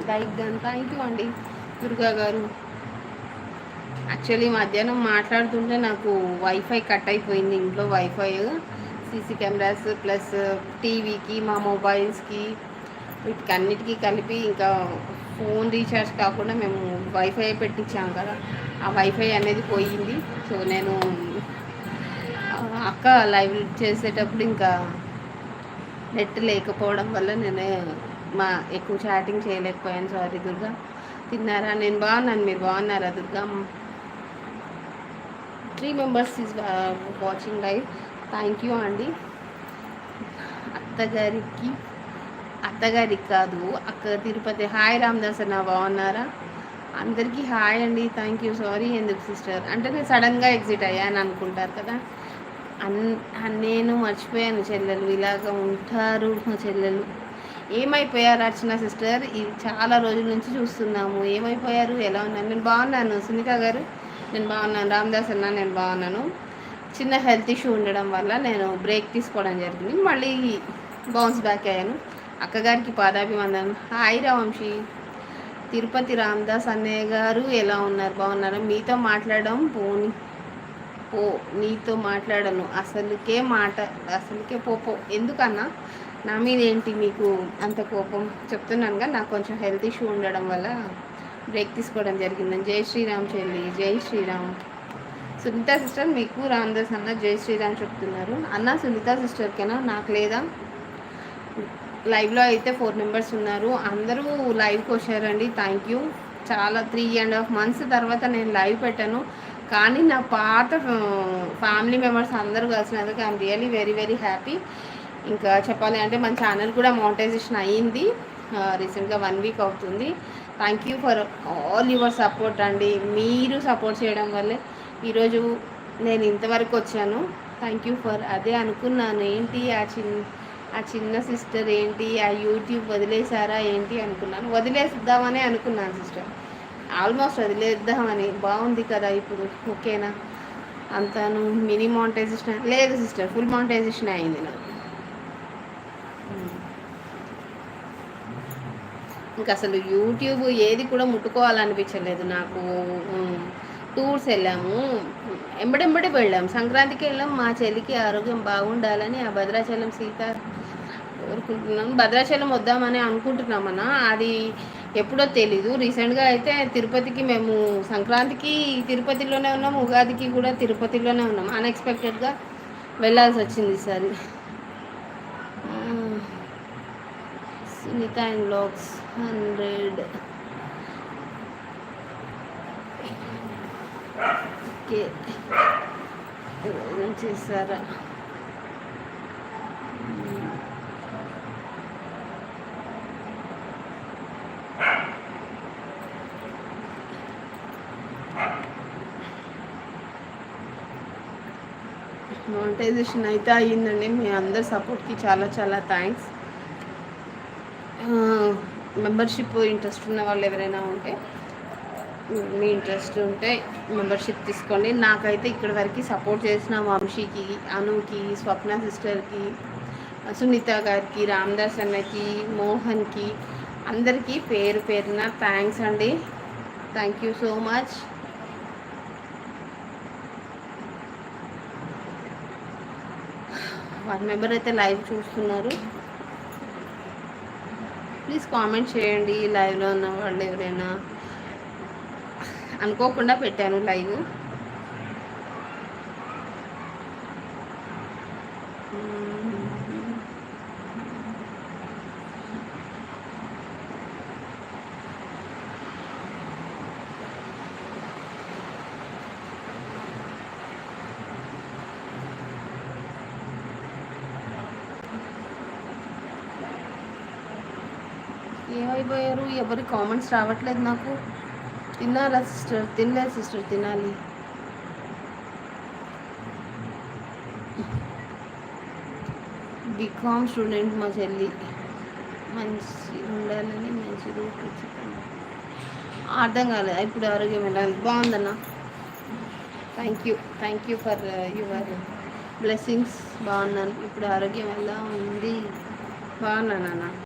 Like done. Thank you అండి దుర్గా గారు. Actually మధ్యాహ్నం మాట్లాడుతుంటే నాకు వైఫై కట్ అయిపోయింది. ఇంట్లో వైఫై సీసీ కెమెరాస్ ప్లస్ టీవీకి మా మొబైల్స్కి వీటికి అన్నిటికీ కలిపి ఇంకా ఫోన్ రీఛార్జ్ కాకుండా మేము వైఫై పెట్టించాం కదా, ఆ వైఫై అనేది పోయింది. సో నేను అక్క లైవ్ చేసేటప్పుడు ఇంకా నెట్ లేకపోవడం వల్ల నేను ఎక్కువ చాటింగ్ చేయలేకపోయాను. సారీ దుర్గా. తిన్నారా? నేను బాగున్నాను, మీరు బాగున్నారా Durga? 3 members is watching live. Thank you అండి. అత్తగారికి కాదు, అక్క తిరుపతి. హాయ్ రామదాస్ అన్న, బాగున్నారా? అందరికీ హాయ్ అండి. Thank you. సారీ ఎందుకు సిస్టర్ అంటే నేను సడన్గా ఎగ్జిట్ అయ్యాను అనుకుంటారు కదా. నేను మర్చిపోయాను చెల్లెలు, ఇలాగ ఉంటారు మా చెల్లెలు. ఏమైపోయారు అర్చన సిస్టర్? ఇది చాలా రోజుల నుంచి చూస్తున్నాము. ఏమైపోయారు? ఎలా ఉన్నారు? నేను బాగున్నాను సునీత గారు, నేను బాగున్నాను. రామదాస్ అన్న, నేను బాగున్నాను. చిన్న హెల్త్ ఇష్యూ ఉండడం వల్ల నేను బ్రేక్ తీసుకోవడం జరిగింది. మళ్ళీ బౌన్స్ బ్యాక్ అయ్యాను. అక్కగారికి పాదాభివందనం. హాయ్ రావంశీ. తిరుపతి రామదాస్ అన్నయ్య గారు ఎలా ఉన్నారు? బాగున్నారా? మీతో మాట్లాడడం నీతో మాట్లాడను అసలుకే పోపో. ఎందుకన్నా నా మీద ఏంటి మీకు అంత కోపం? చెప్తున్నానుగా, నాకు కొంచెం హెల్త్ ఇష్యూ ఉండడం వల్ల బ్రేక్ తీసుకోవడం జరిగిందని. జై శ్రీరామ్ చెల్లి, జై శ్రీరామ్. సునీత సిస్టర్ మీకు రామదాస్ అన్న జై శ్రీరామ్ చెప్తున్నారు. అన్న సునీత సిస్టర్కేనా, నాకు లేదా? లైవ్లో అయితే 4 మెంబర్స్ ఉన్నారు, అందరూ లైవ్కి వచ్చారండి. Thank you. చాలా 3.5 months తర్వాత నేను లైవ్ పెట్టాను, కానీ నా పాత ఫ్యామిలీ మెంబర్స్ అందరూ కలిసినందుకు I'm really very very happy. ఇంకా చెప్పాలి అంటే మన ఛానల్ కూడా మానిటైజేషన్ అయ్యింది రీసెంట్గా, 1 week అవుతుంది. Thank you for all your support అండి. మీరు సపోర్ట్ చేయడం వల్లే ఈరోజు నేను ఇంతవరకు వచ్చాను. Thank you for. అదే అనుకున్నాను, ఏంటి ఆ చిన్న సిస్టర్ ఏంటి ఆ యూట్యూబ్ వదిలేసారా ఏంటి అనుకున్నాను. వదిలేద్దామని అనుకున్నాను సిస్టర్, ఆల్మోస్ట్ వదిలేద్దామని. బాగుంది కదా ఇప్పుడు, ఓకేనా? అంతాను మినీ మానిటైజేషన్ లేదు సిస్టర్, ఫుల్ మానిటైజేషన్ అయింది నాకు. ఇంకా అసలు యూట్యూబ్ ఏది కూడా ముట్టుకోవాలనిపించలేదు నాకు. టూర్స్ వెళ్ళాము, ఎంబడెంబడి వెళ్ళాము. సంక్రాంతికి వెళ్ళాం, మా చెల్లికి ఆరోగ్యం బాగుండాలని ఆ భద్రాచలం సీత కోరుకుంటున్నాం. భద్రాచలం వద్దామని అనుకుంటున్నామన్నా, అది ఎప్పుడో తెలీదు. రీసెంట్గా అయితే తిరుపతికి మేము సంక్రాంతికి తిరుపతిలోనే ఉన్నాం, ఉగాదికి కూడా తిరుపతిలోనే ఉన్నాం. అన్ఎక్స్పెక్టెడ్గా వెళ్ళాల్సి వచ్చింది ఈసారి. సునీత అండ్ బ్లాగ్స్ 100 ఓకే చేస్తారా? మానిటైజేషన్ అయితే అయ్యిందండి. మీ అందరి సపోర్ట్కి చాలా చాలా థ్యాంక్స్. మెంబర్షిప్ ఇంట్రెస్ట్ ఉన్న వాళ్ళు ఎవరైనా ఉంటే, మీ ఇంట్రెస్ట్ ఉంటే మెంబర్షిప్ తీసుకోండి. నాకైతే ఇక్కడి వరకు సపోర్ట్ చేసిన వంశీకి, అనుకి, స్వప్న సిస్టర్కి, సునీత గారికి, రామదాస్ అన్నకి, మోహన్కి, అందరికీ పేరు పేరున థ్యాంక్స్ అండి. Thank you so much. One member అయితే లైవ్ చూస్తున్నారు, ప్లీజ్ కామెంట్ చేయండి. లైవ్లో ఉన్న వాళ్ళు ఎవరైనా. అనుకోకుండా పెట్టాను లైవ్. ఏమైపోయారు? ఎవరి కామెంట్స్ రావట్లేదు నాకు. తిన్నారా సిస్టర్? తినలేదు సిస్టర్, తినాలి. బీకామ్ స్టూడెంట్ మా చెల్లి, మంచి ఉండాలని మంచి రూట్ వచ్చి. అర్థం కాలేదు ఇప్పుడు. ఆరోగ్యం ఎలా బాగుందన్న? Thank you for your blessings. బాగున్నాను ఇప్పుడు. ఆరోగ్యం ఎలా ఉంది? బాగున్నాను అన్న.